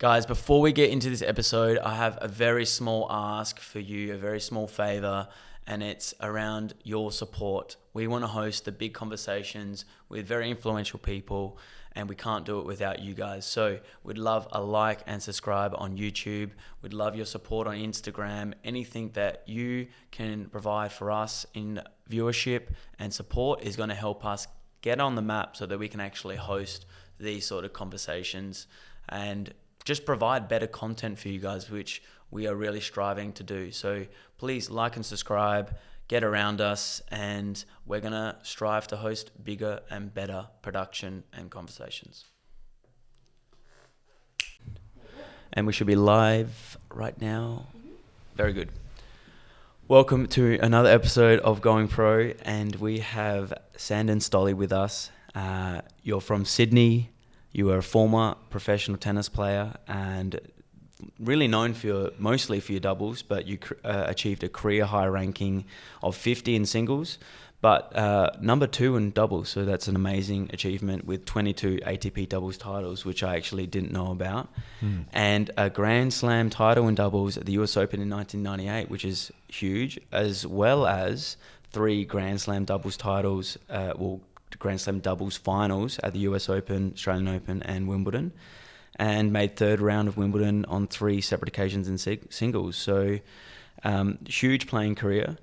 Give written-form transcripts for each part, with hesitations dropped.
Guys, before we get into this episode, I have a very small ask for you, a very small favor, and it's around your support. We want to host the big conversations with very influential people, and we can't do it without you guys. So we'd love a like and subscribe on YouTube. We'd love your support on Instagram. Anything that you can provide for us in viewership and support is going to help us get on the map so that we can actually host these sort of conversations and just provide better content for you guys, which we are really striving to do. So please like and subscribe, get around us, and we're going to strive to host bigger and better production and conversations. And we should be live right now. Very good. Welcome to another episode of Going Pro, and we have Sandon Stolle with us. You're from Sydney. You are a former professional tennis player and really known mostly for your doubles, but you achieved a career high ranking of 50 in singles, but number 2 in doubles. So that's an amazing achievement with 22 ATP doubles titles, which I actually didn't know about, and a Grand Slam title in doubles at the US Open in 1998, which is huge, as well as 3 Grand Slam doubles titles, Grand Slam doubles finals at the US Open, Australian Open and Wimbledon, and made third round of Wimbledon on 3 separate occasions in singles. So huge playing career.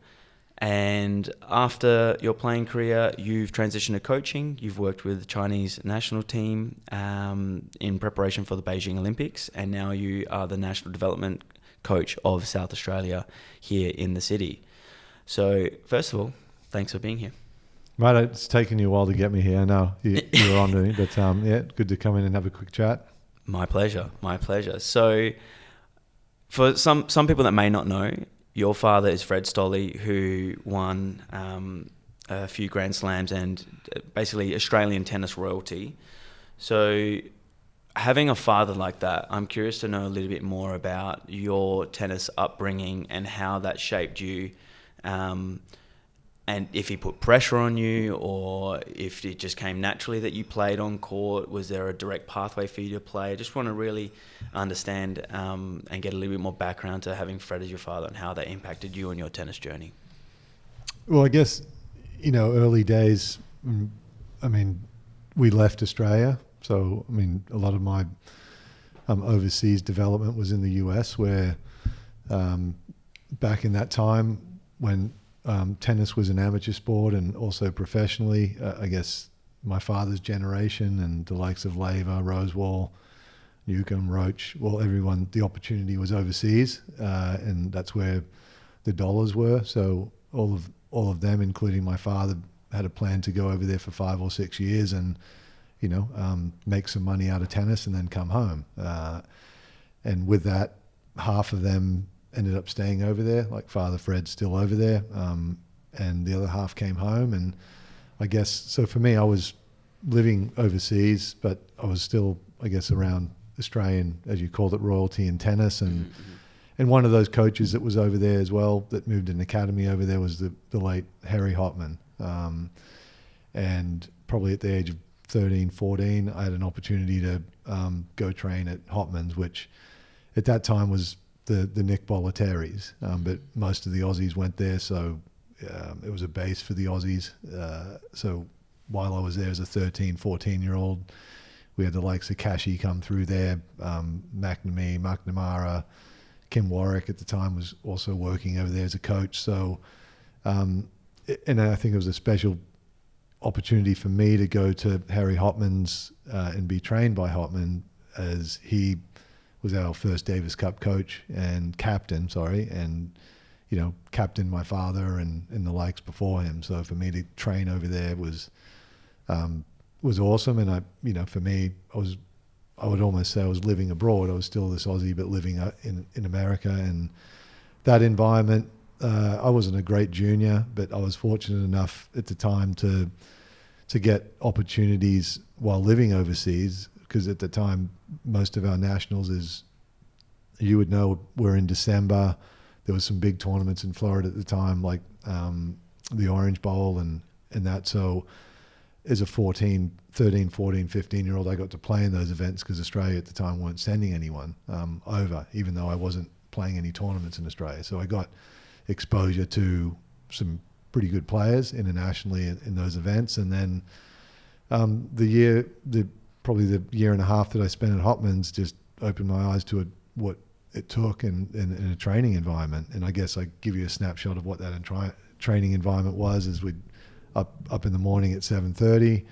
And after your playing career, you've transitioned to coaching. You've worked with the Chinese national team in preparation for the Beijing Olympics, and now you are the national development coach of South Australia here in the city. So first of all, thanks for being here. Mate, it's taken you a while to get me here. I know you were on to me, but yeah, good to come in and have a quick chat. My pleasure. So for some people that may not know, your father is Fred Stolle, who won a few Grand Slams and basically Australian tennis royalty. So having a father like that, I'm curious to know a little bit more about your tennis upbringing and how that shaped you, and if he put pressure on you, or if it just came naturally that you played on court. Was there a direct pathway for you to play? I just want to really understand and get a little bit more background to having Fred as your father and how that impacted you on your tennis journey. Well, I guess, early days, we left Australia. So, a lot of my overseas development was in the US, where back in that time when tennis was an amateur sport and also professionally, I guess my father's generation and the likes of Laver, Rosewall, Newcomb, Roach, everyone, the opportunity was overseas, and that's where the dollars were. So all of them, including my father, had a plan to go over there for 5 or 6 years and, make some money out of tennis and then come home. And with that, half of them ended up staying over there, like Father Fred's still over there, and the other half came home. And I guess, so for me, I was living overseas, but I was still, I guess, around Australian, as you called it, royalty in tennis. And one of those coaches that was over there as well, that moved an academy over there, was the late Harry Hopman. And probably at the age of 13, 14, I had an opportunity to go train at Hopman's, which at that time was the Nick Bollettieri's, but most of the Aussies went there, so it was a base for the Aussies. So while I was there as a 13, 14-year-old, we had the likes of Kashi come through there, McNamee, McNamara, Kim Warwick at the time was also working over there as a coach. So, and I think it was a special opportunity for me to go to Harry Hopman's and be trained by Hopman, as he was our first Davis Cup coach and captain, and, captained my father and the likes before him. So for me to train over there was awesome. And for me, I would almost say I was living abroad. I was still this Aussie, but living in America. And that environment, I wasn't a great junior, but I was fortunate enough at the time to get opportunities while living overseas, because at the time, most of our nationals, as you would know, were in December. There was some big tournaments in Florida at the time, like the Orange Bowl and that. So as a 13, 14, 15-year-old, I got to play in those events because Australia at the time weren't sending anyone over, even though I wasn't playing any tournaments in Australia. So I got exposure to some pretty good players internationally in those events. And then probably the year and a half that I spent at Hopman's just opened my eyes to what it took in a training environment. And I guess I give you a snapshot of what that training environment was. As we'd up in the morning at 7:30.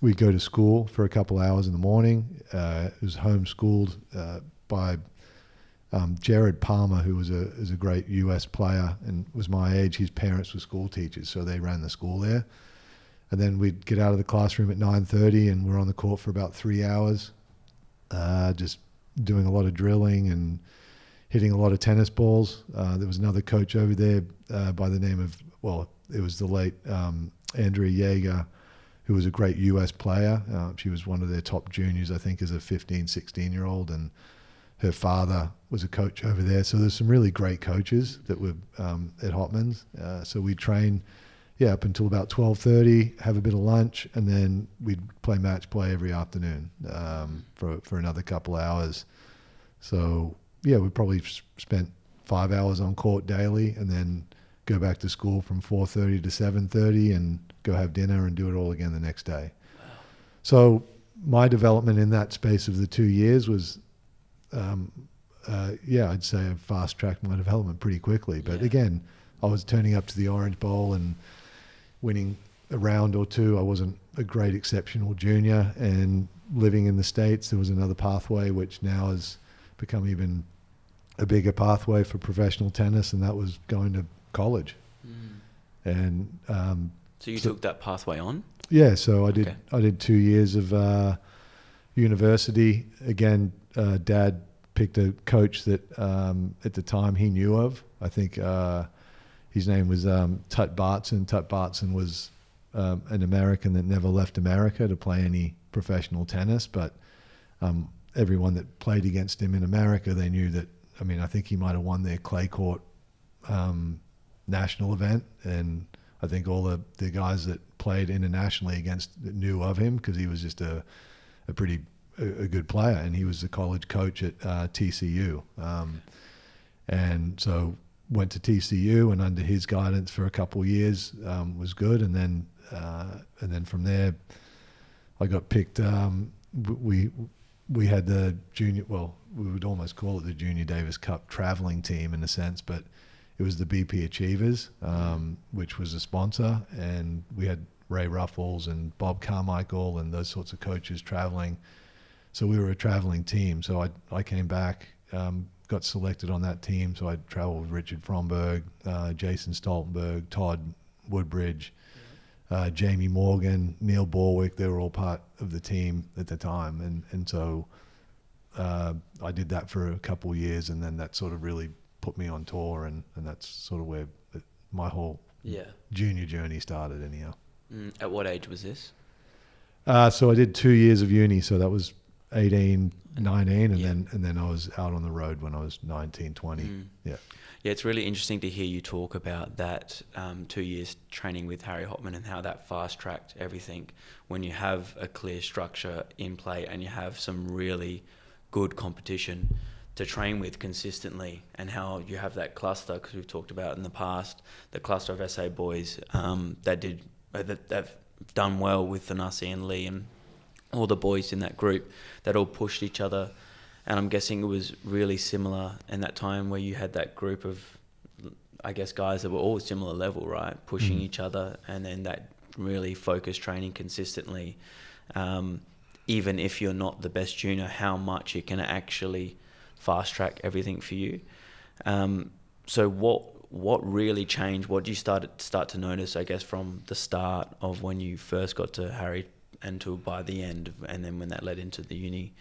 We'd go to school for a couple hours in the morning. It was homeschooled by Jared Palmer, who was a great US player and was my age. His parents were school teachers, so they ran the school there. And then we'd get out of the classroom at 9:30 and we're on the court for about 3 hours, just doing a lot of drilling and hitting a lot of tennis balls. There was another coach over there by the name of, it was the late Andrea Jaeger, who was a great US player. She was one of their top juniors, I think, as a 15, 16-year-old, and her father was a coach over there. So there's some really great coaches that were at Hopman's. So we train, up until about 12:30, have a bit of lunch, and then we'd play match play every afternoon for another couple hours. So, we probably spent 5 hours on court daily, and then go back to school from 4:30 to 7:30 and go have dinner and do it all again the next day. Wow. So my development in that space of the 2 years was, I'd say I fast-tracked my development pretty quickly. But again, I was turning up to the Orange Bowl and winning a round or two. I wasn't a great exceptional junior, and living in the States, there was another pathway which now has become even a bigger pathway for professional tennis, and that was going to college. And so you took that pathway on? Yeah, so I did 2 years of university. Again, Dad picked a coach that at the time he knew of. I think his name was Tut Bartson. Tut Bartson was an American that never left America to play any professional tennis, but everyone that played against him in America, they knew that, I think he might have won their clay court national event, and I think all the guys that played internationally against knew of him because he was just a pretty good player, and he was the college coach at TCU, and so went to TCU, and under his guidance for a couple of years was good, and then from there I got picked. We had the junior, we would almost call it the Junior Davis Cup traveling team in a sense, but it was the BP Achievers, which was a sponsor, and we had Ray Ruffles and Bob Carmichael and those sorts of coaches traveling. So we were a traveling team. So I came back, got selected on that team. So I traveled with Richard Fromberg, Jason Stoltenberg, Todd Woodbridge, Jamie Morgan, Neil Borwick. They were all part of the team at the time. And so I did that for a couple of years, and then that sort of really put me on tour, and that's sort of where my whole junior journey started anyhow. At what age was this? So I did 2 years of uni, so that was 18, 19, and then I was out on the road when I was 19, 20. Yeah, it's really interesting to hear you talk about that 2 years training with Harry Hopman and how that fast-tracked everything when you have a clear structure in play and you have some really good competition to train with consistently, and how you have that cluster, because we've talked about in the past, the cluster of SA boys that've done well with Thanasi and Lee and all the boys in that group that all pushed each other. And I'm guessing it was really similar in that time where you had that group of, I guess, guys that were all similar level, right? Pushing each other, and then that really focused training consistently. Even if you're not the best junior, how much it can actually fast track everything for you. So what really changed? What did you start to notice, I guess, from the start of when you first got to Harry until by the end, and then when that led into the uni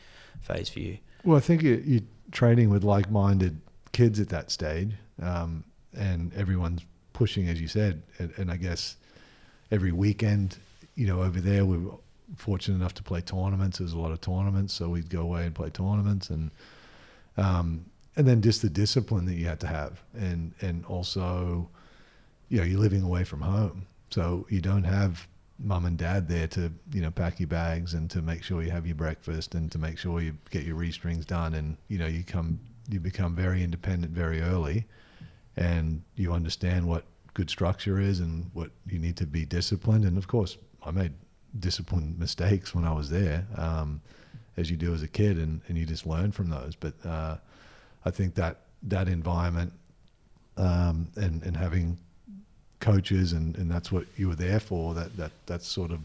phase for you? Well, I think you're training with like-minded kids at that stage, and everyone's pushing, as you said, and I guess every weekend, over there we were fortunate enough to play tournaments. There's a lot of tournaments, so we'd go away and play tournaments, and then just the discipline that you had to have, and also, you're living away from home. So you don't have mum and dad there to, pack your bags and to make sure you have your breakfast and to make sure you get your restrings done. And, you become very independent very early, and you understand what good structure is and what you need to be disciplined. And of course, I made disciplined mistakes when I was there, as you do as a kid, and you just learn from those. But I think that environment, and having coaches, and that's what you were there for, that's sort of,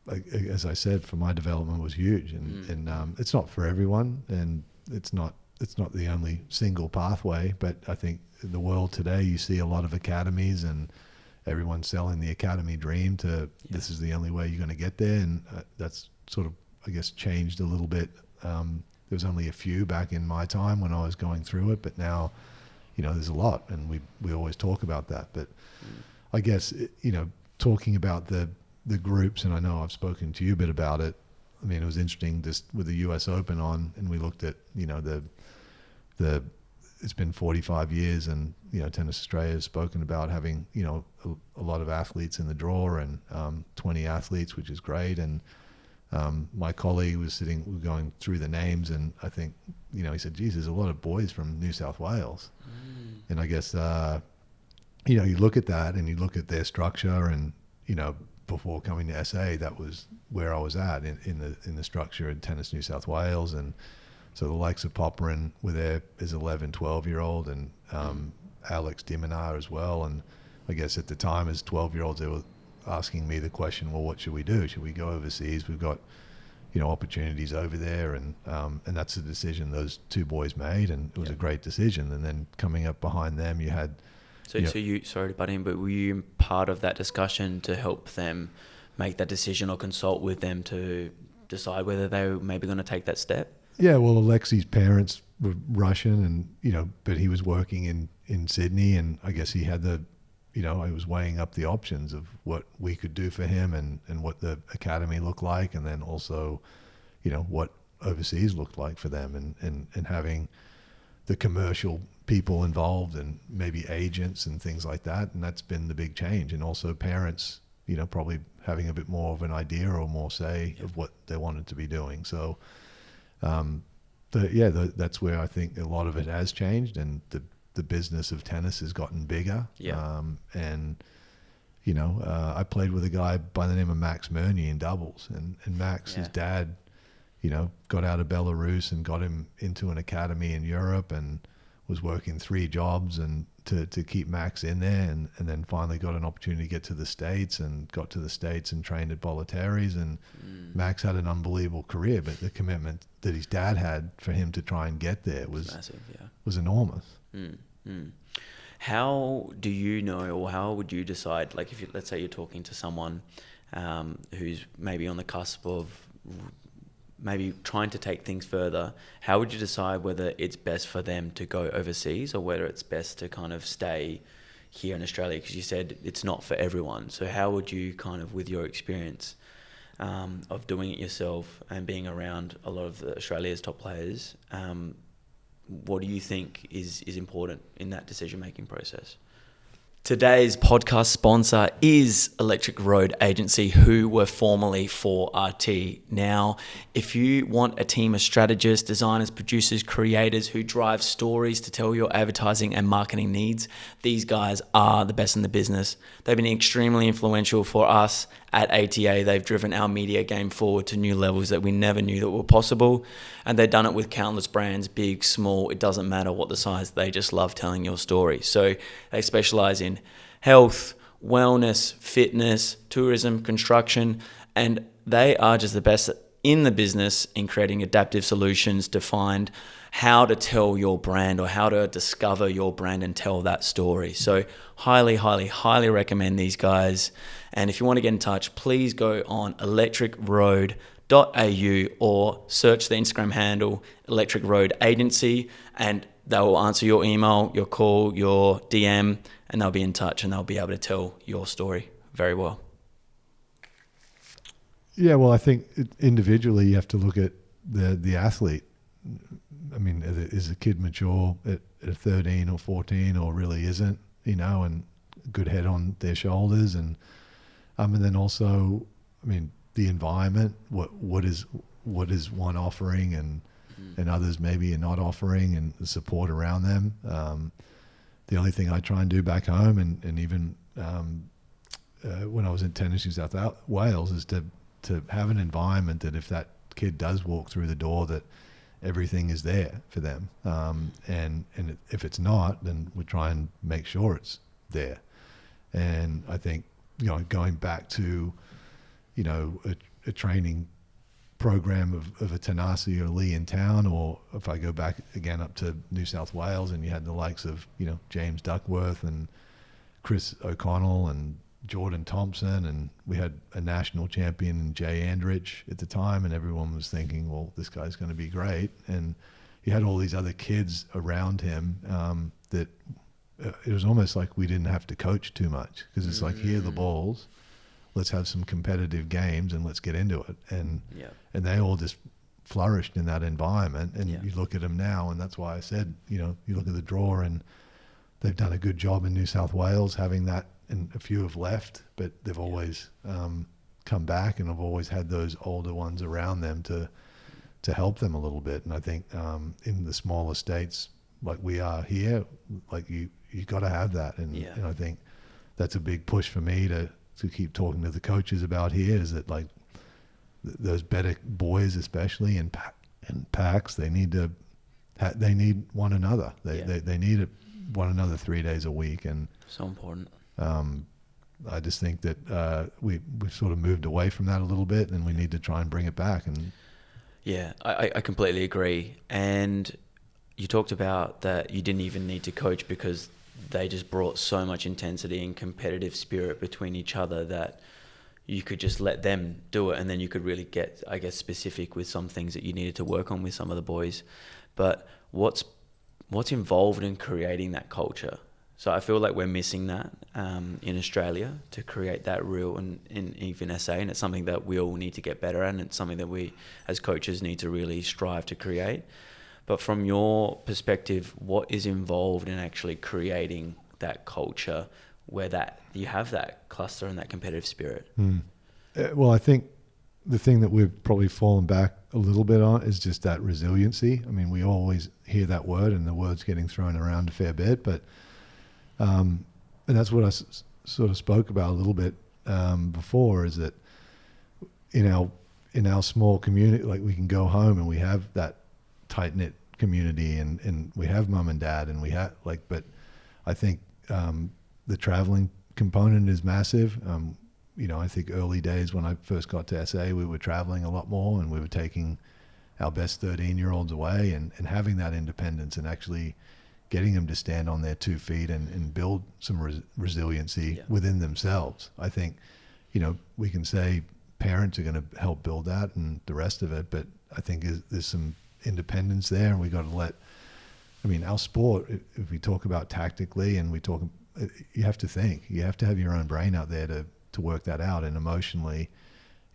as I said, for my development was huge. And it's not for everyone, and it's not the only single pathway, but I think in the world today you see a lot of academies, and everyone's selling the academy dream to this is the only way you're going to get there. And that's sort of, I guess, changed a little bit. There was only a few back in my time when I was going through it, but now, there's a lot, and we always talk about that. But I guess, talking about the groups, and I know I've spoken to you a bit about it. I mean, it was interesting just with the US Open on, and we looked at, it's been 45 years, and, Tennis Australia has spoken about having, a lot of athletes in the draw, and 20 athletes, which is great. And my colleague was going through the names, and I think, he said, geez, there's a lot of boys from New South Wales. And I guess, you look at that and you look at their structure, and, before coming to SA, that was where I was at in the structure in Tennis New South Wales. And so the likes of Popperin were there as 11, 12-year-old, and Alex Diminar as well. And I guess at the time as 12-year-olds, they were asking me the question, well, what should we do? Should we go overseas? We've got, opportunities over there. And that's the decision those two boys made, and it was a great decision. And then coming up behind them, you had... So you, sorry to butt in, but were you part of that discussion to help them make that decision, or consult with them to decide whether they were maybe going to take that step? Yeah, well, Alexi's parents were Russian, and, but he was working in Sydney, and I guess he had I was weighing up the options of what we could do for him, and what the academy looked like, and then also, what overseas looked like for them, and having the commercial people involved, and maybe agents and things like that. And that's been the big change. And also parents, probably having a bit more of an idea or more say of what they wanted to be doing. So, that's where I think a lot of it has changed, and the business of tennis has gotten bigger. I played with a guy by the name of Max Mcenroe in doubles, and Max, his dad, got out of Belarus and got him into an academy in Europe, and was working 3 jobs and to keep Max in there, and then finally got an opportunity to get to the States, and got to the States and trained at Bollettieri's, and Max had an unbelievable career, but the commitment that his dad had for him to try and get there was massive, was enormous. How do you know, or how would you decide, like if let's say you're talking to someone who's maybe on the cusp of maybe trying to take things further, how would you decide whether it's best for them to go overseas, or whether it's best to kind of stay here in Australia? Because you said it's not for everyone. So how would you kind of, with your experience of doing it yourself and being around a lot of Australia's top players, what do you think is important in that decision-making process? Today's podcast sponsor is Electric Road Agency, who were formerly 4RT. Now, if you want a team of strategists, designers, producers, creators who drive stories to tell your advertising and marketing needs, these guys are the best in the business. They've been extremely influential for us at ATA. They've driven our media game forward to new levels that we never knew that were possible. And they've done it with countless brands, big, small, it doesn't matter what the size. They just love telling your story. So they specialize in health, wellness, fitness, tourism, construction, and they are just the best in the business in creating adaptive solutions to find how to tell your brand, or how to discover your brand and tell that story. So highly, highly, highly recommend these guys. And if you want to get in touch, please go on electricroad.au or search the Instagram handle Electric Road Agency, and they will answer your email, your call, your DM, and they'll be in touch, and they'll be able to tell your story very well. Yeah, well, I think individually you have to look at the athlete. I mean, is a kid mature at 13 or 14, or really isn't, and good head on their shoulders, and then also, I mean, the environment, what is one offering and others maybe are not offering, and the support around them. The only thing I try and do back home, and even when I was in Tennis New South Wales, is to have an environment that if that kid does walk through the door, that everything is there for them. And if it's not, then we try and make sure it's there. And I think, going back to, a training program of a Tanasi or Lee in town, or if I go back again up to New South Wales and you had the likes of, James Duckworth and Chris O'Connell and Jordan Thompson, and we had a national champion, Jay Andrich, at the time, and everyone was thinking, well, this guy's going to be great. And you had all these other kids around him that it was almost like we didn't have to coach too much, because it's like, here are the balls, let's have some competitive games and let's get into it. And they all just flourished in that environment. And you look at them now, and that's why I said, you look at the draw, and they've done a good job in New South Wales having that, and a few have left, but they've always come back, and have always had those older ones around them to help them a little bit. And I think in the smaller states like we are here, like you got to have that. And I think that's a big push for me to keep talking to the coaches about here, is that like those better boys, especially in packs, they need one another. They need one another 3 days a week. And so important. I just think that we've sort of moved away from that a little bit, and we need to try and bring it back. And I completely agree. And you talked about that you didn't even need to coach, because they just brought so much intensity and competitive spirit between each other that you could just let them do it, and then you could really get, I guess, specific with some things that you needed to work on with some of the boys. But what's involved in creating that culture? So I feel like we're missing that in Australia, to create that real, and even SA, and it's something that we all need to get better at, and it's something that we as coaches need to really strive to create. But from your perspective, what is involved in actually creating that culture where that you have that cluster and that competitive spirit? Well, I think the thing that we've probably fallen back a little bit on is just that resiliency. I mean, we always hear that word, and the word's getting thrown around a fair bit, but and that's what I sort of spoke about a little bit before, is that in our small community, like, we can go home and we have that tight-knit community, and we have mum and dad, and we have but I think the traveling component is massive. I think early days when I first got to SA, we were traveling a lot more, and we were taking our best 13-year-olds away, and having that independence, and actually getting them to stand on their 2 feet and build some resiliency within themselves. I think, we can say parents are going to help build that and the rest of it, but I think there's some independence there, and we got to our sport, if we talk about tactically, and you have to think, you have to have your own brain out there to work that out. And emotionally,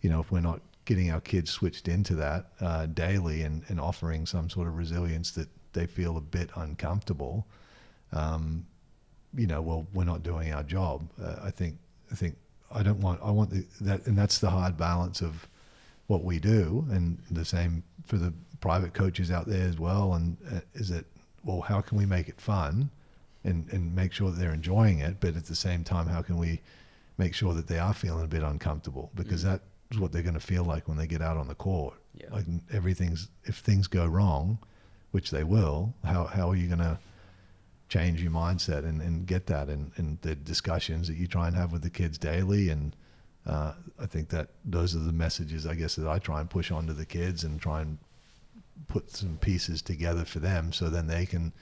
if we're not getting our kids switched into that daily, and offering some sort of resilience that they feel a bit uncomfortable, well, we're not doing our job. I want that, and that's the hard balance of what we do, and the same for the private coaches out there as well. And is that, well, how can we make it fun and make sure that they're enjoying it, but at the same time, how can we make sure that they are feeling a bit uncomfortable, because that's what they're going to feel like when they get out on the court. Like, if things go wrong, which they will, how are you going to change your mindset and get that, and the discussions that you try and have with the kids daily. And I think that those are the messages, I guess, that I try and push onto the kids, and try and put some pieces together for them, so then they can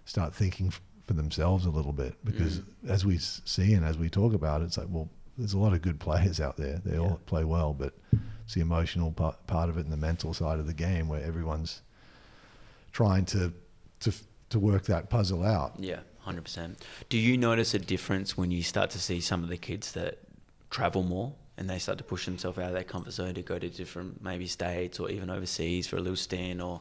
start thinking for themselves a little bit. Because as we see and as we talk about it, it's like, well, there's a lot of good players out there. They all play well, but it's the emotional part of it and the mental side of the game where everyone's trying to work that puzzle out. Yeah, 100%. Do you notice a difference when you start to see some of the kids that travel more, and they start to push themselves out of their comfort zone to go to different maybe states or even overseas for a little stint, or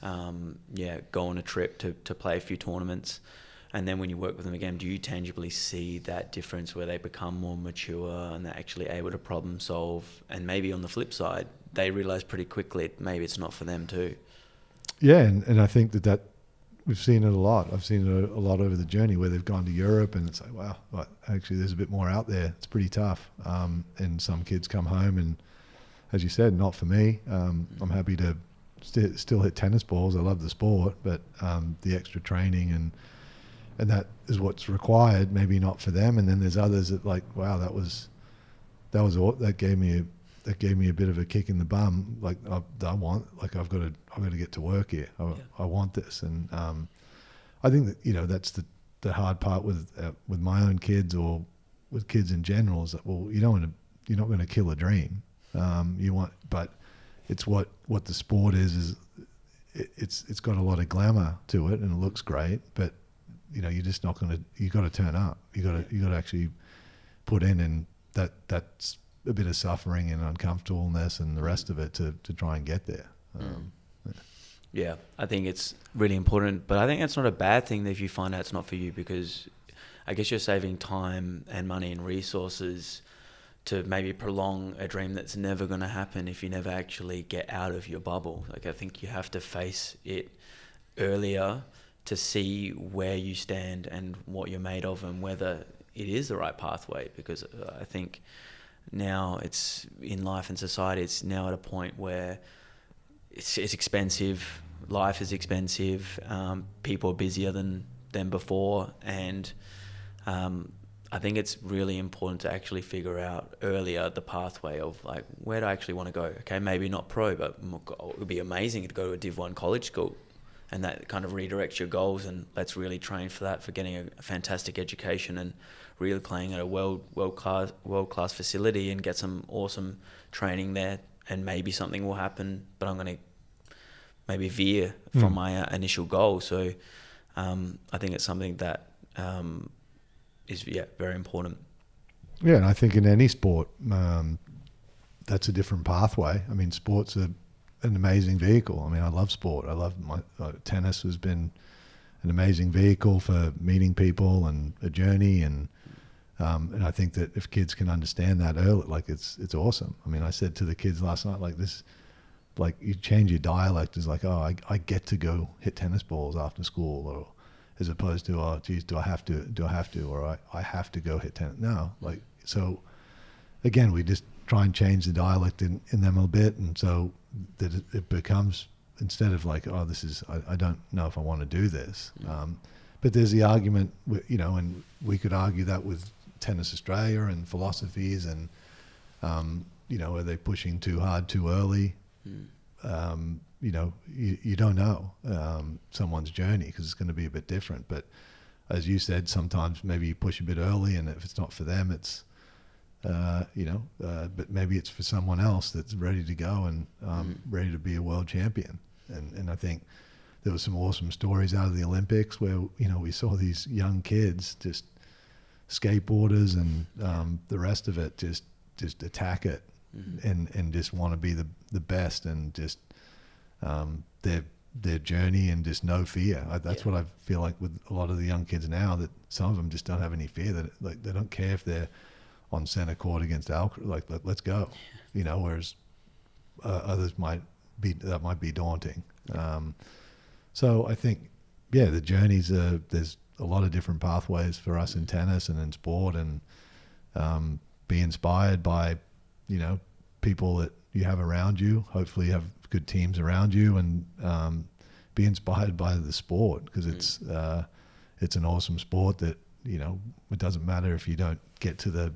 go on a trip to play a few tournaments? And then when you work with them again, do you tangibly see that difference where they become more mature and they're actually able to problem solve? And maybe on the flip side, they realize pretty quickly maybe it's not for them too. Yeah, and I think that we've seen it a lot. I've seen it a lot over the journey where they've gone to Europe and it's like, wow, actually there's a bit more out there. It's pretty tough. And some kids come home and, as you said, not for me. I'm happy to still hit tennis balls. I love the sport, but the extra training and that is what's required, maybe not for them. And then there's others that like, wow, that gave me a bit of a kick in the bum. Like I've got to get to work here. I want this. And I think that, that's the hard part with my own kids or with kids in general is that, well, you're not going to kill a dream. But it's what the sport is it's got a lot of glamour to it and it looks great, but you're just not going to, you got to turn up. You got to actually put in, and that's a bit of suffering and uncomfortableness and the rest of it to try and get there. Yeah, I think it's really important, but I think it's not a bad thing if you find out it's not for you, because I guess you're saving time and money and resources to maybe prolong a dream that's never going to happen if you never actually get out of your bubble. Like, I think you have to face it earlier to see where you stand and what you're made of and whether it is the right pathway, because I think now it's in life and society, it's now at a point where it's expensive, life is expensive, people are busier than before, and I think it's really important to actually figure out earlier the pathway of like, where do I actually want to go? Okay, maybe not pro, but it would be amazing to go to a Div 1 college school, and that kind of redirects your goals, and let's really train for that, for getting a fantastic education and really playing at a world class facility and get some awesome training there, and maybe something will happen, but I'm going to maybe veer from my initial goal. So I think it's something that is very important. Yeah, and I think in any sport, that's a different pathway. I mean, sport's an amazing vehicle. I mean, I love sport. I love tennis has been an amazing vehicle for meeting people and a journey, and I think that if kids can understand that early, like it's awesome. I mean, I said to the kids last night, like this, like you change your dialect is like, oh, I get to go hit tennis balls after school, or as opposed to, oh, geez, do I have to, or I have to go hit tennis. No, like, so again, we just try and change the dialect in them a bit, and so that it becomes, instead of like, oh, this is, I don't know if I want to do this. But there's the argument, and we could argue that with Tennis Australia and philosophies and, are they pushing too hard too early? You don't know someone's journey, because it's going to be a bit different. But as you said, sometimes maybe you push a bit early, and if it's not for them, it's, but maybe it's for someone else that's ready to go and ready to be a world champion. And I think there were some awesome stories out of the Olympics where, we saw these young kids, just skateboarders and the rest of it, just attack it and just want to be the best, and just their journey, and just no fear. That's what I feel like with a lot of the young kids now, that some of them just don't have any fear, that like they don't care if they're on center court against like let's go, whereas others might be daunting. So I think, the journeys there's a lot of different pathways for us in tennis and in sport, and be inspired by, people that you have around you. Hopefully you have good teams around you, and be inspired by the sport, because it's an awesome sport that, it doesn't matter if you don't get to the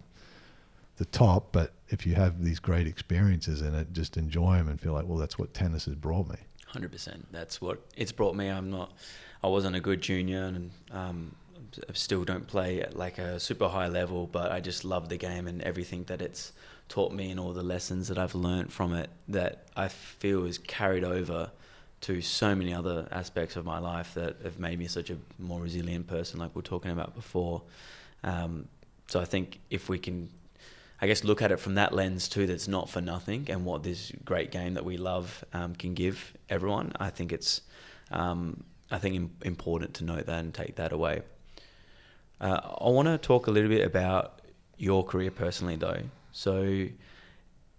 top, but if you have these great experiences in it, just enjoy them and feel like, well, that's what tennis has brought me. 100%. That's what it's brought me. I wasn't a good junior, and I still don't play at like a super high level, but I just love the game and everything that it's taught me, and all the lessons that I've learned from it, that I feel is carried over to so many other aspects of my life that have made me such a more resilient person, like we were talking about before. So I think if we can, I guess, look at it from that lens too, that's not for nothing, and what this great game that we love can give everyone, I think it's important to note that and take that away. I want to talk a little bit about your career personally, though. So,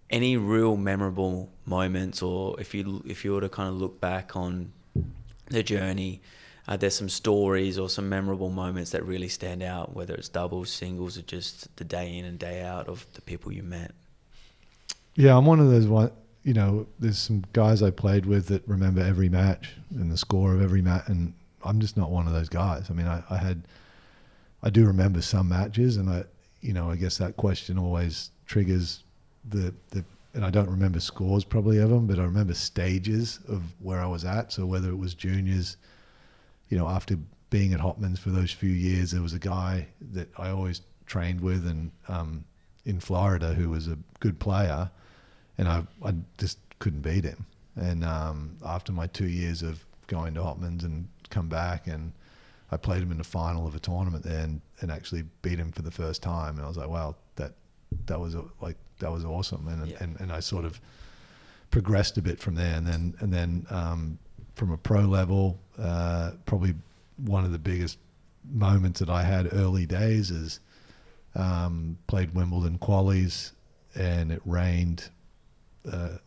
any real memorable moments, or if you were to kind of look back on the journey, there's some stories or some memorable moments that really stand out, whether it's doubles, singles, or just the day in and day out of the people you met. Yeah, I'm one of those one. There's some guys I played with that remember every match and the score of every match, and I'm just not one of those guys. I mean, I do remember some matches, and I guess that question always triggers and I don't remember scores probably of them, but I remember stages of where I was at. So whether it was juniors, after being at Hopman's for those few years, there was a guy that I always trained with and in Florida who was a good player, and I just couldn't beat him. And after my 2 years of going to Hopman's and come back, and I played him in the final of a tournament there and actually beat him for the first time. And I was like, wow, that was awesome. And I sort of progressed a bit from there. And then from a pro level, probably one of the biggest moments that I had early days is played Wimbledon qualies, and it rained. I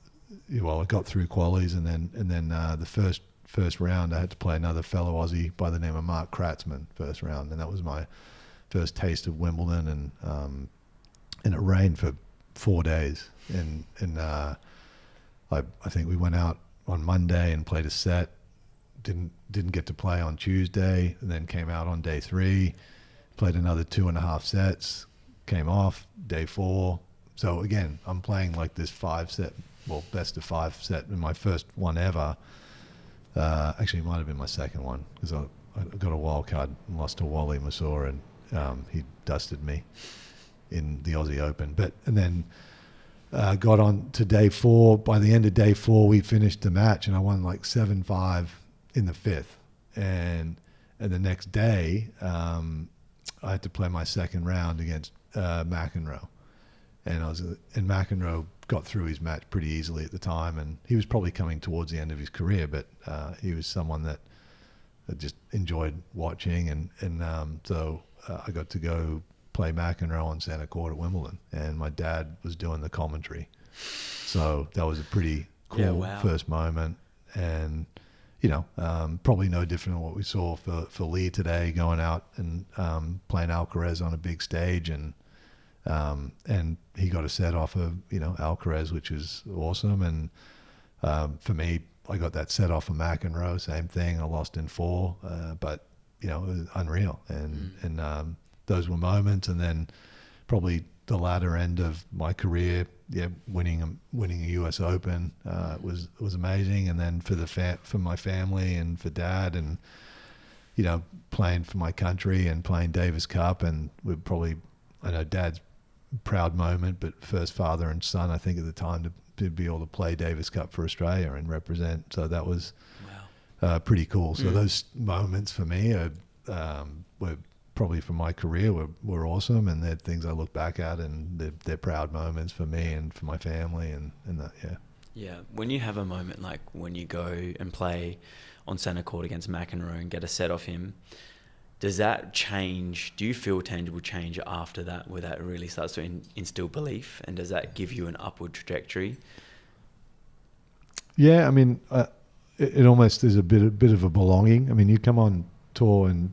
got through qualies, and then the first round I had to play another fellow Aussie by the name of Mark Kratzman first round, and that was my first taste of Wimbledon, and it rained for 4 days, and I think we went out on Monday and played a set, didn't get to play on Tuesday, and then came out on day 3, played another 2.5 sets, came off day 4. So again, I'm playing like this 5-set, best of 5 set in my first one ever. Actually, it might have been my second one, because I got a wild card and lost to Wally Masur, and he dusted me in the Aussie Open. And then got on to day 4. By the end of day 4, we finished the match, and I won like 7-5 in the 5th. And the next day, I had to play my second round against Mcenroe. And Mcenroe got through his match pretty easily at the time, and he was probably coming towards the end of his career, but he was someone that I just enjoyed watching, and so I got to go play Mcenroe on center court at Wimbledon, and my dad was doing the commentary, so that was a pretty cool first moment, and probably no different than what we saw for Lee today, going out and playing Alcaraz on a big stage, and he got a set off of Alcaraz, which is awesome. And for me, I got that set off of McEnroe, same thing. I lost in 4, but it was unreal. And those were moments. And then probably the latter end of my career, winning a US Open was amazing. And then for my family and for Dad, and playing for my country and playing Davis Cup, and I know Dad's proud moment, but first father and son, I think at the time, to be able to play Davis Cup for Australia and represent. So that was pretty cool. So those moments for me were probably from my career were awesome, and they're things I look back at, and they're proud moments for me and for my family, and that, Yeah, when you have a moment like when you go and play on centre court against McEnroe and get a set off him, does that change? Do you feel tangible change after that, where that really starts to instill belief, and does that give you an upward trajectory? Yeah, I mean, it almost is a bit of a belonging. I mean, you come on tour and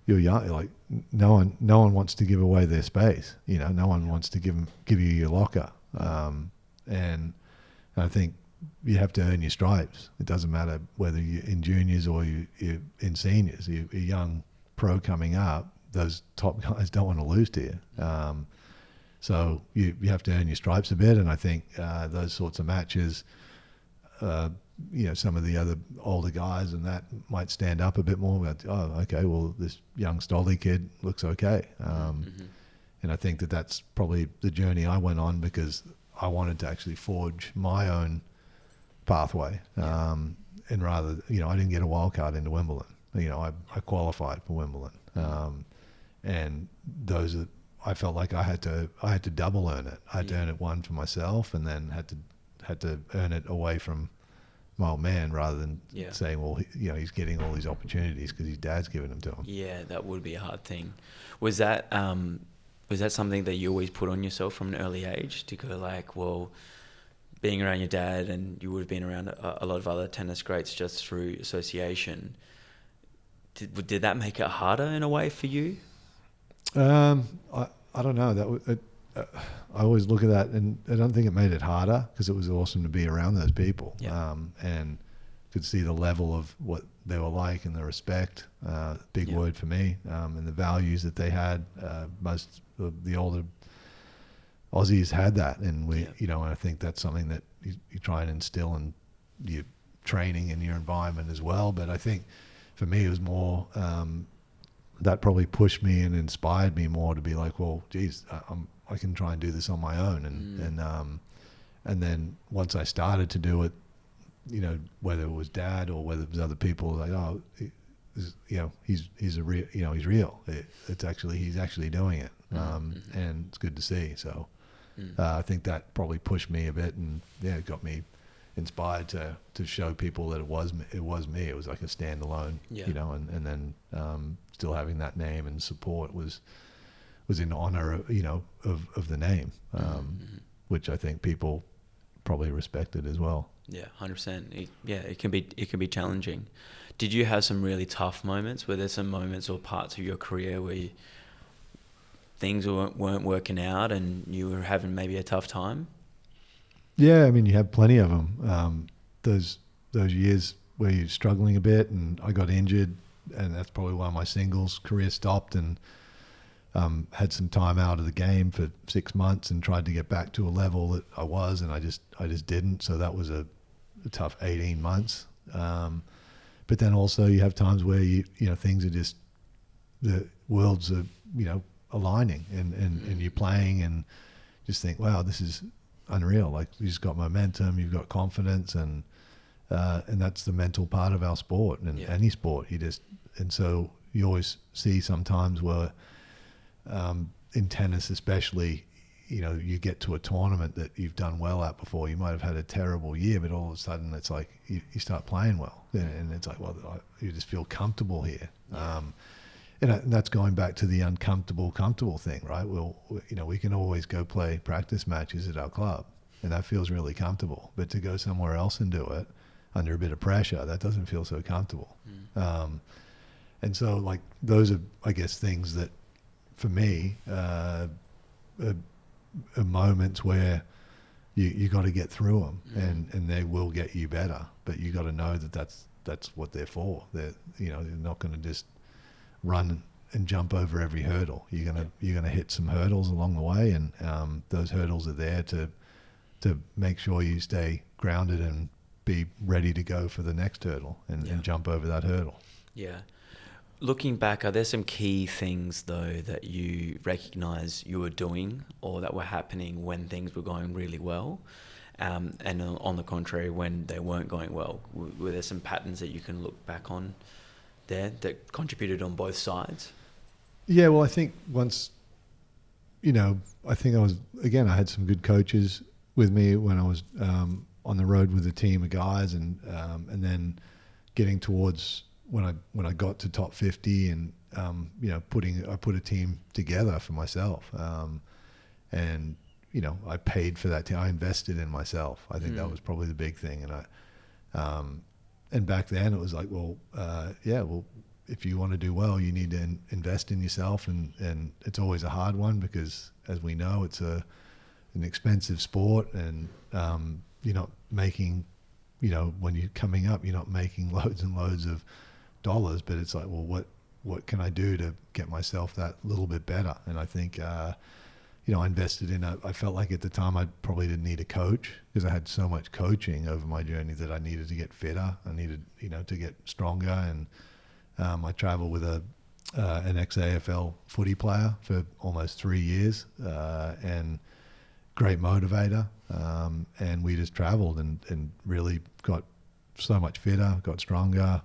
you're young, like no one wants to give away their space. No one wants to give you your locker, and I think you have to earn your stripes. It doesn't matter whether you're in juniors or you're in seniors. You're young pro coming up, those top guys don't want to lose to you. So you have to earn your stripes a bit, and I think those sorts of matches, some of the other older guys and that might stand up a bit more. But, okay, well, this young Stolle kid looks okay. And I think that's probably the journey I went on, because I wanted to actually forge my own pathway. And rather, I didn't get a wild card into Wimbledon. I qualified for Wimbledon, and those I felt like I had to double earn it. I had to earn it, one for myself, and then had to earn it away from my old man, rather than Yeah. saying, well, he's getting all these opportunities because his dad's giving them to him. Yeah, that would be a hard thing. Was that something that you always put on yourself from an early age to go like, well, being around your dad, and you would have been around a lot of other tennis greats just through association. Did that make it harder in a way for you? I don't know. I always look at that, and I don't think it made it harder, because it was awesome to be around those people. Yeah. And could see the level of what they were like and the respect, big word for me, and the values that they had. Most of the older Aussies had that, and and I think that's something that you try and instill in your training and your environment as well. But I think for me, it was more, that probably pushed me and inspired me more to be like, well, geez, I can try and do this on my own. And then once I started to do it, whether it was dad or whether it was other people, like, oh, he's a real, he's real. He's actually doing it. And it's good to see. So I think that probably pushed me a bit, and it got me inspired to show people that it was me. It was like a standalone, and then still having that name and support was in honor of the name, which I think people probably respected as well. Yeah, 100%. It can be challenging. Did you have some really tough moments? Were there some moments or parts of your career where things weren't working out and you were having maybe a tough time? Yeah, I mean, you have plenty of them. Those years where you're struggling a bit, and I got injured, and that's probably why my singles career stopped, and had some time out of the game for 6 months and tried to get back to a level that I was, and I just didn't. So that was a tough 18 months. But then also you have times where things are just, the worlds are aligning, and you're playing and just think, wow, this is unreal. Like, you just got momentum, you've got confidence, and that's the mental part of our sport, and any sport. And so you always see sometimes where in tennis especially, you get to a tournament that you've done well at before. You might have had a terrible year, but all of a sudden it's like you start playing well, and it's like, well, you just feel comfortable here. And that's going back to the comfortable thing, right? We can always go play practice matches at our club, and that feels really comfortable. But to go somewhere else and do it under a bit of pressure, that doesn't feel so comfortable. And so, like, those are, I guess, things that, for me, are moments where you got to get through them, and they will get you better. But you got to know that that's what they're for. They're not going to just run and jump over every hurdle. You're gonna hit some hurdles along the way, and those hurdles are there to make sure you stay grounded and be ready to go for the next hurdle and jump over that hurdle. Yeah. Looking back, are there some key things though that you recognize you were doing or that were happening when things were going really well? And on the contrary, when they weren't going well, were there some patterns that you can look back on there that contributed on both sides? Yeah, well, I think once, I had some good coaches with me when I was on the road with a team of guys, and then getting towards when I got to top 50, and I put a team together for myself, and I paid for that team. I invested in myself. I think that was probably the big thing, and back then it was like, well, if you want to do well, you need to invest in yourself, and it's always a hard one because, as we know, it's an expensive sport, and you're not making, when you're coming up, you're not making loads and loads of dollars, but it's like, well, what can I do to get myself that little bit better? And I think, I invested in I felt like at the time I probably didn't need a coach, because I had so much coaching over my journey that I needed to get fitter. I needed, to get stronger. And I traveled with an ex-AFL footy player for almost 3 years, and great motivator. And we just traveled and really got so much fitter, got stronger,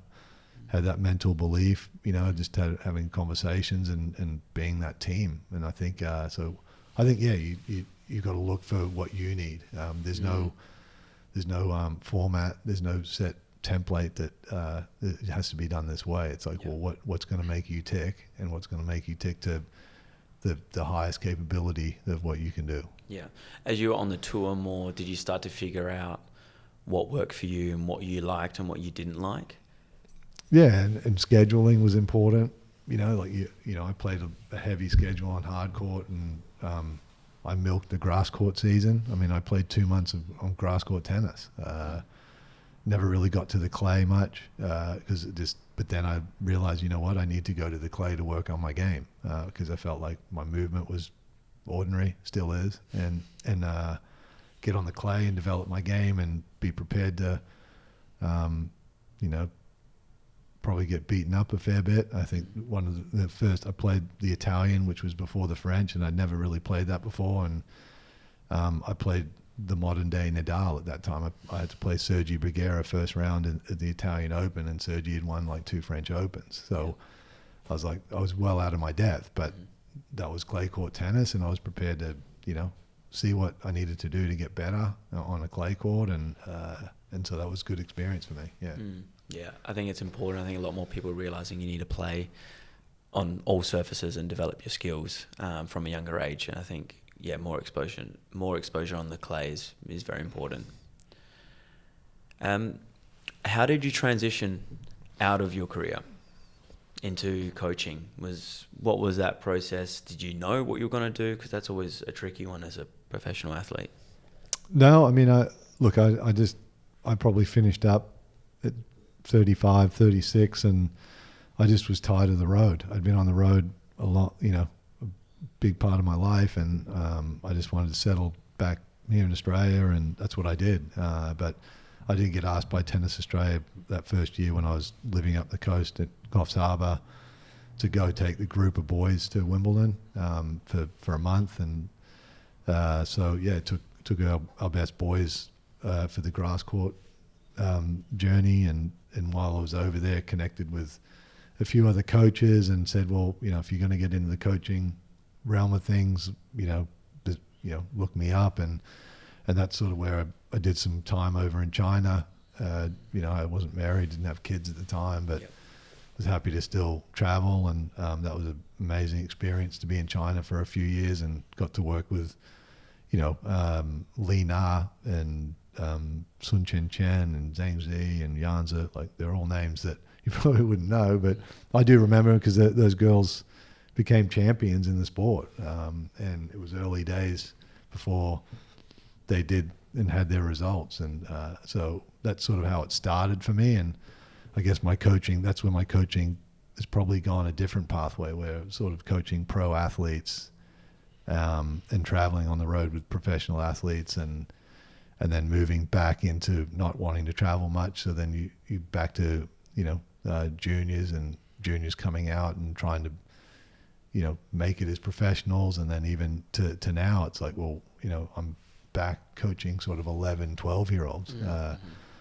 had that mental belief, just having conversations and being that team. And I think, you got to look for what you need. There's there's no format, there's no set template that it has to be done this way. It's like, well, what's going to make you tick, and what's going to make you tick to the highest capability of what you can do. Yeah. As you were on the tour more, did you start to figure out what worked for you and what you liked and what you didn't like? Yeah, and scheduling was important. I played a heavy schedule on hard court, and I milked the grass court season. I mean, I played 2 months on grass court tennis. Never really got to the clay much but then I realized, you know what, I need to go to the clay to work on my game because I felt like my movement was ordinary, still is, and get on the clay and develop my game and be prepared to, probably get beaten up a fair bit. I think one of the first, I played the Italian, which was before the French, and I'd never really played that before. And I played the modern day Nadal at that time. I had to play Sergi Bruguera first round at the Italian Open, and Sergi had won like 2 French Opens. So I was well out of my depth, but that was clay court tennis, and I was prepared to, see what I needed to do to get better on a clay court. And so that was good experience for me. Yeah. Yeah, I think it's important. I think a lot more people are realising you need to play on all surfaces and develop your skills from a younger age. And I think, more exposure on the clay is very important. How did you transition out of your career into coaching? What was that process? Did you know what you were going to do? Because that's always a tricky one as a professional athlete. No, I mean, I probably finished up at 35, 36, and I just was tired of the road. I'd been on the road a lot, a big part of my life, and I just wanted to settle back here in Australia, and that's what I did. But I did get asked by Tennis Australia that first year when I was living up the coast at Coffs Harbour to go take the group of boys to Wimbledon for a month, and took our best boys for the grass court journey, and while I was over there, connected with a few other coaches and said, well, if you're going to get into the coaching realm of things, look me up, and that's sort of where I did some time over in China. I wasn't married, didn't have kids at the time, but was happy to still travel, and that was an amazing experience to be in China for a few years and got to work with, Li Na and Sun Chen Chen and Zhang Zi and Yanzi. Like, they're all names that you probably wouldn't know, but I do remember because those girls became champions in the sport, and it was early days before they did and had their results, and so that's sort of how it started for me. And I guess that's where my coaching has probably gone a different pathway, where sort of coaching pro athletes and traveling on the road with professional athletes, and then moving back into not wanting to travel much. So then you back to, juniors coming out and trying to, make it as professionals. And then even to now, it's like, well, I'm back coaching sort of 11, 12-year-olds.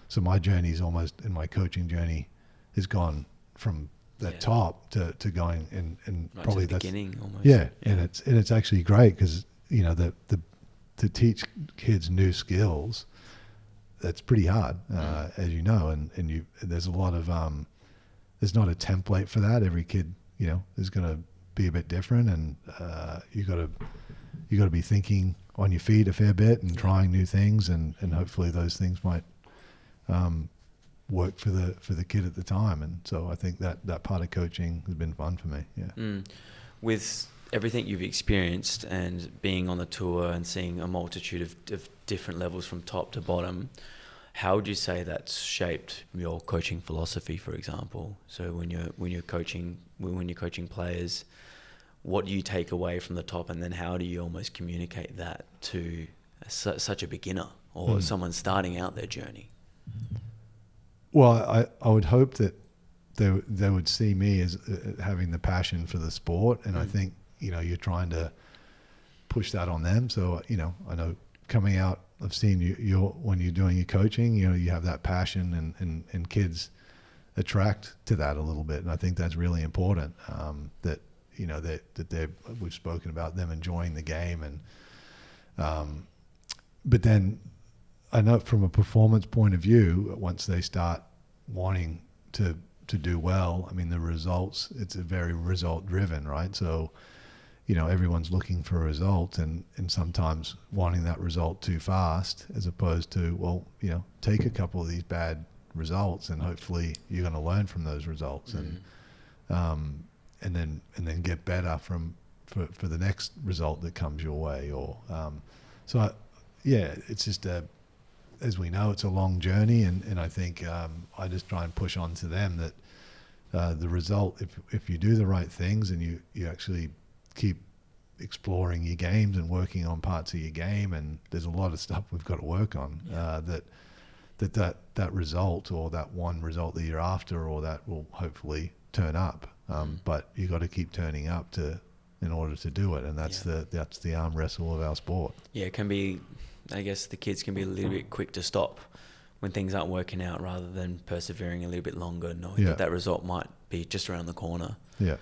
So my journey's almost, in my coaching journey, has gone from that top to going and right, probably to the that's beginning almost. Yeah. And it's actually great because, to teach kids new skills, that's pretty hard, as you know, and there's a lot of, there's not a template for that. Every kid, is going to be a bit different, and you got to be thinking on your feet a fair bit and trying new things, and hopefully those things might work for the kid at the time. And so I think that part of coaching has been fun for me. Yeah. With everything you've experienced and being on the tour and seeing a multitude of different levels from top to bottom, how would you say that's shaped your coaching philosophy, for example? So when you're coaching players, what do you take away from the top, and then how do you almost communicate that to such a beginner or someone starting out their journey? Well, I would hope that they would see me as having the passion for the sport, and I think you're trying to push that on them. So I know coming out, I've seen you when you're doing your coaching, you have that passion, and kids attract to that a little bit, and I think that's really important. That we've spoken about them enjoying the game, and but then I know from a performance point of view, once they start wanting to do well, I mean, the results, it's a very result driven, right? So, everyone's looking for a result and sometimes wanting that result too fast, as opposed to, well, take a couple of these bad results and hopefully you're going to learn from those results and then get better for the next result that comes your way. Or it's just as we know, it's a long journey, and I think I just try and push on to them that the result, if you do the right things and you actually keep exploring your games and working on parts of your game, and there's a lot of stuff we've got to work on, that result, or that one result that you're after, or that will hopefully turn up. But you got to keep turning up in order to do it, and that's the arm wrestle of our sport. Yeah, it can be. I guess the kids can be a little bit quick to stop when things aren't working out, rather than persevering a little bit longer, knowing that result might be just around the corner. Yeah.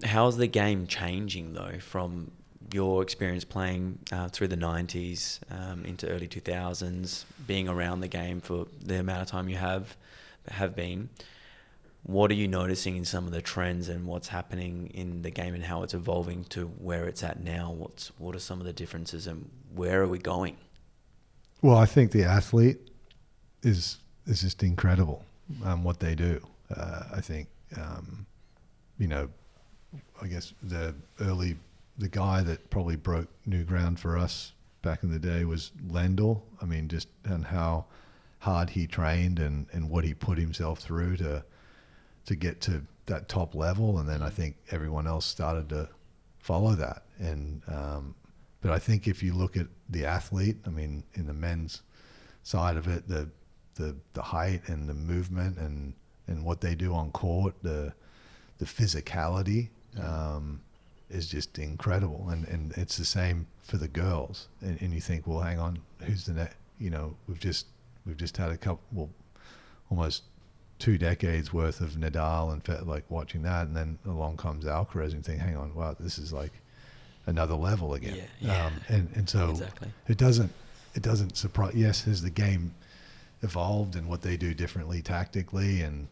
How's the game changing though, from your experience playing through the 90s into early 2000s, being around the game for the amount of time you have been? What are you noticing in some of the trends and what's happening in the game and how it's evolving to where it's at now? What are some of the differences and where are we going? Well, I think the athlete is just incredible, what they do. I think, I guess the guy that probably broke new ground for us back in the day was Lendl. I mean, just and how hard he trained and what he put himself through to get to that top level. And then I think everyone else started to follow that. And, but I think if you look at the athlete, I mean, in the men's side of it, the height and the movement and what they do on court, the physicality, is just incredible. And it's the same for the girls. And you think, well, hang on, who's the next? We've just had a couple, almost 2 decades worth of Nadal and like watching that, and then along comes Alcaraz and think, hang on, wow, this is like another level again. And so exactly. it doesn't surprise. Yes, has the game evolved and what they do differently tactically, and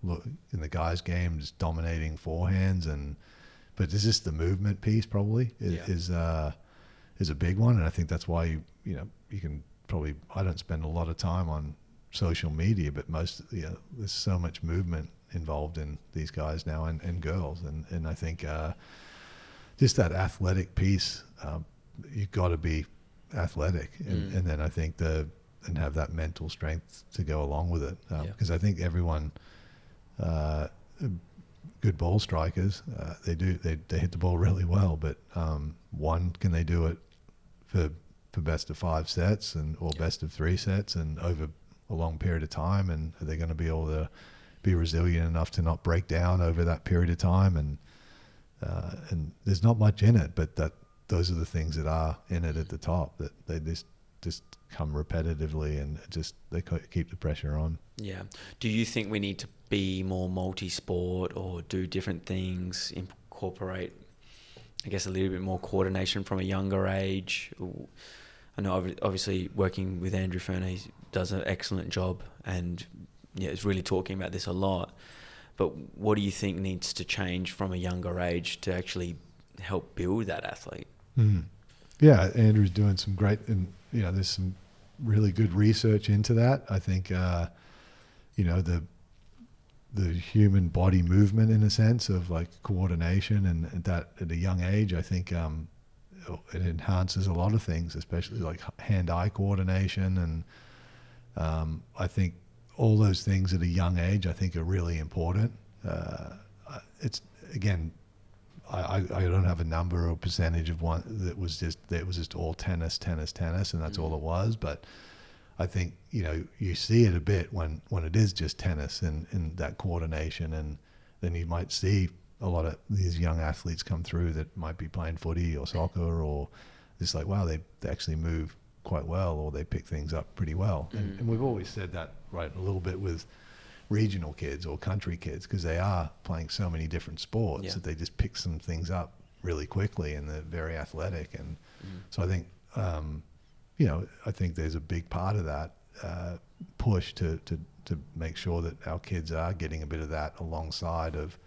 look in the guys' game, just dominating forehands, but it's just the movement piece probably is a big one, and I think that's why you can probably, I don't spend a lot of time on social media, but there's so much movement involved in these guys now and girls, and I think just that athletic piece, you've got to be athletic, and then I think and have that mental strength to go along with it, because I think everyone, good ball strikers, they hit the ball really well, but can they do it for best of 5 sets or best of 3 sets and over a long period of time, and are they going to be able to be resilient enough to not break down over that period of time? And there's not much in it, but those are the things that are in it at the top, that they just come repetitively, and they keep the pressure on. Yeah. Do you think we need to be more multi-sport or do different things, incorporate, I guess, a little bit more coordination from a younger age? I know obviously working with Andrew Ferner, he does an excellent job and is really talking about this a lot. But what do you think needs to change from a younger age to actually help build that athlete? Mm. Yeah, Andrew's doing some great, and there's some really good research into that. I think the human body movement, in a sense of like coordination, and that at a young age, I think it enhances a lot of things, especially like hand-eye coordination, and I think all those things at a young age I think are really important. It's again, I don't have a number or percentage of one that was just all tennis, and that's all it was. But I think you see it a bit when it is just tennis and that coordination, and then you might see a lot of these young athletes come through that might be playing footy or soccer, or it's like, wow, they actually move quite well, or they pick things up pretty well. And we've always said that, right, a little bit with regional kids or country kids, because they are playing so many different sports that they just pick some things up really quickly, and they're very athletic. And so I think I think there's a big part of that push to make sure that our kids are getting a bit of that alongside of,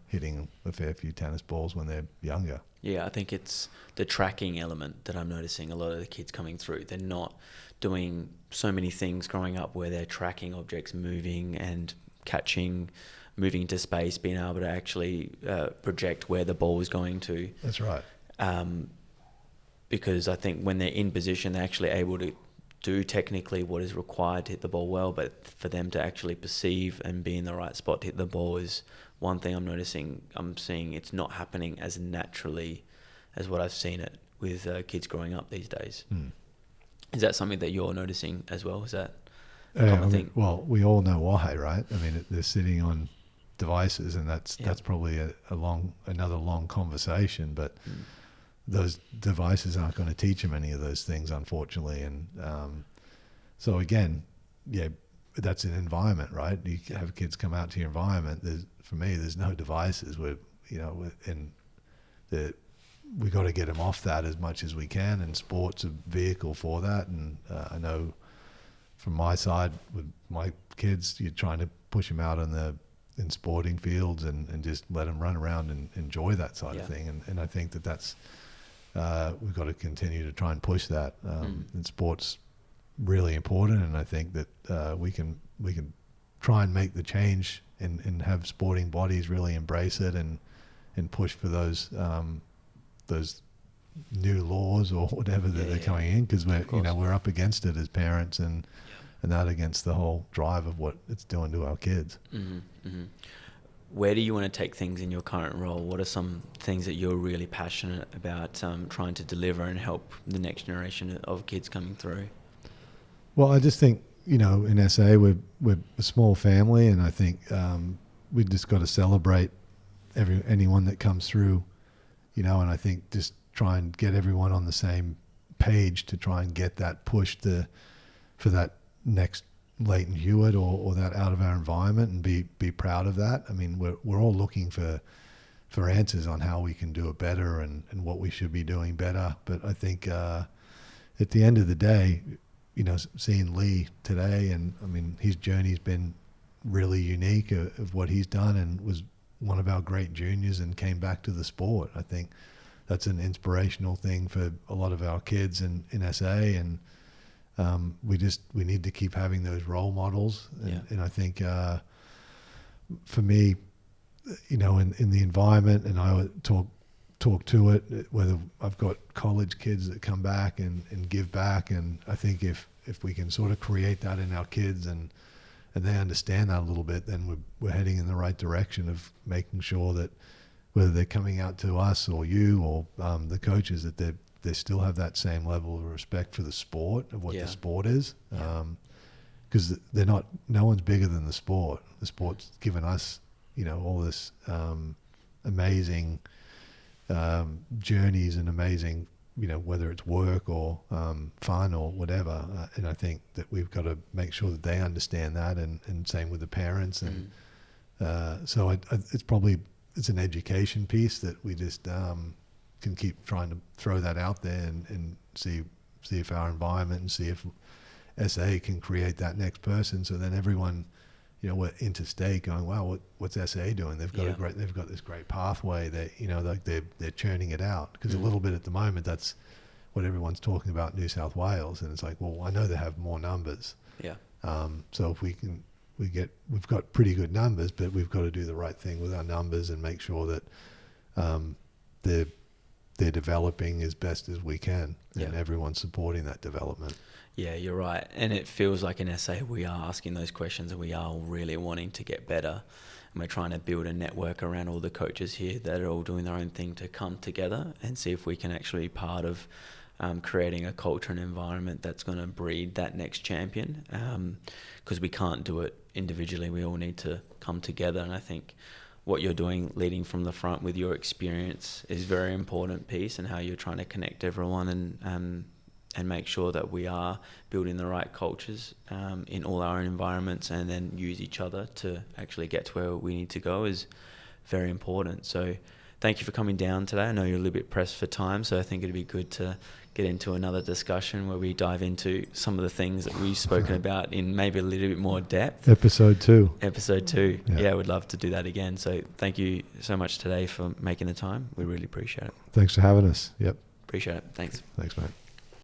hitting a fair few tennis balls when they're younger. Yeah, I think it's the tracking element that I'm noticing a lot of the kids coming through. They're not doing so many things growing up where they're tracking objects moving and catching, moving into space, being able to actually project where the ball is going to. That's right. Because I think when they're in position, they're actually able to do technically what is required to hit the ball well, but for them to actually perceive and be in the right spot to hit the ball is one thing I'm seeing it's not happening as naturally as what I've seen it with kids growing up these days. Is that something that you're noticing as well? Is that a common thing? Well, we all know why, right? I mean, they're sitting on devices, and that's probably another long conversation, but those devices aren't going to teach them any of those things, unfortunately. And so again, that's an environment, right? You have kids come out to your environment. For me, there's no devices. We got to get them off that as much as we can, and sport's a vehicle for that. And I know from my side with my kids, you're trying to push them out in sporting fields and just let them run around and enjoy that side of thing. And I think that's we've got to continue to try and push that. And sport's really important, and I think that we can try and make the change and have sporting bodies really embrace it and push for those new laws or whatever that they're coming in, because we're up against it as parents and that against the whole drive of what it's doing to our kids. Where do you want to take things in your current role? What are some things that you're really passionate about trying to deliver and help the next generation of kids coming through? Well, I just think, in SA we're a small family, and I think we just got to celebrate anyone that comes through, and I think just try and get everyone on the same page to try and get that push for that next Leighton Hewitt or that out of our environment, and be proud of that. I mean, we're all looking for answers on how we can do it better and what we should be doing better. But I think at the end of the day, seeing Lee today, and I mean, his journey's been really unique of what he's done, and was one of our great juniors and came back to the sport. I think that's an inspirational thing for a lot of our kids in SA, and we need to keep having those role models. And I think for me, in the environment, and I would talk to it, whether I've got college kids that come back and give back, and I think if we can sort of create that in our kids and they understand that a little bit, then we're heading in the right direction of making sure that whether they're coming out to us or you or the coaches, that they still have that same level of respect for the sport, of what the sport is, because no one's bigger than the sport. The sport's given us all this amazing journeys and amazing, whether it's work or fun or whatever. And I think that we've got to make sure that they understand that, and same with the parents. And so it's an education piece that we just can keep trying to throw that out there and see if our environment, and see if SA can create that next person. So then everyone, we're interstate going, wow, what's SA doing? They've got this great pathway that, they're churning it out. Because a little bit at the moment, that's what everyone's talking about New South Wales. And it's like, well, I know they have more numbers. Yeah. So if we've got pretty good numbers, but we've got to do the right thing with our numbers and make sure that they're developing as best as we can, and everyone's supporting that development. Yeah, you're right. And it feels like in SA we are asking those questions, and we are really wanting to get better. And we're trying to build a network around all the coaches here that are all doing their own thing to come together and see if we can actually be part of creating a culture and environment that's going to breed that next champion. Because we can't do it individually. We all need to come together. And I think what you're doing, leading from the front with your experience, is a very important piece, and how you're trying to connect everyone and make sure that we are building the right cultures in all our environments, and then use each other to actually get to where we need to go is very important. So thank you for coming down today. I know you're a little bit pressed for time, so I think it'd be good to get into another discussion where we dive into some of the things that we've spoken about in maybe a little bit more depth. Episode 2. Episode 2. Yeah. Yeah, we'd love to do that again. So thank you so much today for making the time. We really appreciate it. Thanks for having us. Yep. Appreciate it. Thanks. Thanks, mate.